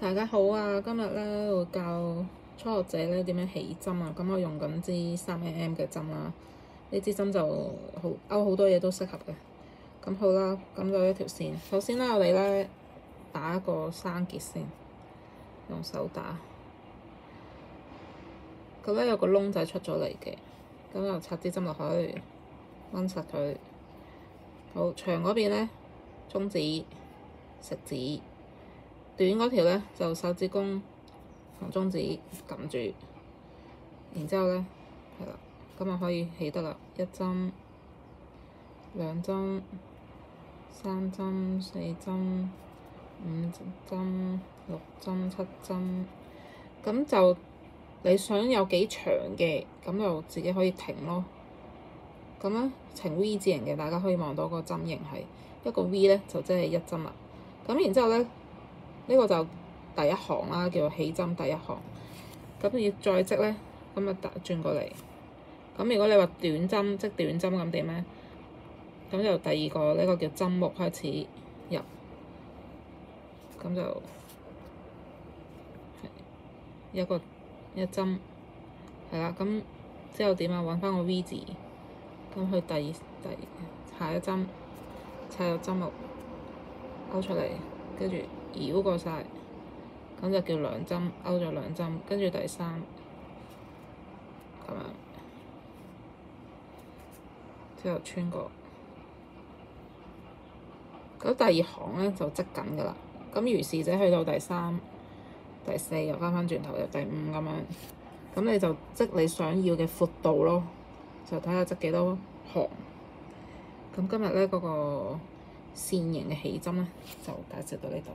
大家好啊！今日咧會教初學者咧點樣起針啊。咁我用緊支3mm 嘅針啦，呢支針就勾好多嘢都適合嘅。咁好啦，咁就一條線。首先咧，我哋咧打一個生結先，用手打。咁咧有個窿仔出咗嚟嘅，咁就插支針落去，掹實佢。好，長嗰邊咧中指、食指。短嗰條咧就手指公同中指撳住，然之後咧係啦，咁就可以起得啦。1針、2針、3針、4針、5針、6針、7針，咁就你想有幾長嘅，咁就自己可以停咯。咁咧呈 V 字形嘅，大家可以望到個針形係一個 V 咧，就即係1針啦。咁然之後咧，呢個就第一行啦，叫做起針第一行。咁要再織咧，咁啊轉過嚟。咁如果你話短針織短針咁點咧？咁就第二個呢個叫針目開始入，咁就係一針，係啦。咁之後點啊？揾翻個 V 字，咁去第下一針插入針目勾出嚟，跟住繞過晒，咁就叫2針，勾咗2針，跟住第3咁樣，之後穿過。咁第二行咧就織緊㗎啦。咁如是者去到第3、第4又翻轉頭，又第5咁樣。咁你就織你想要嘅闊度咯，就睇下織幾多行。咁今日咧嗰個線形嘅起針咧就解釋到呢度。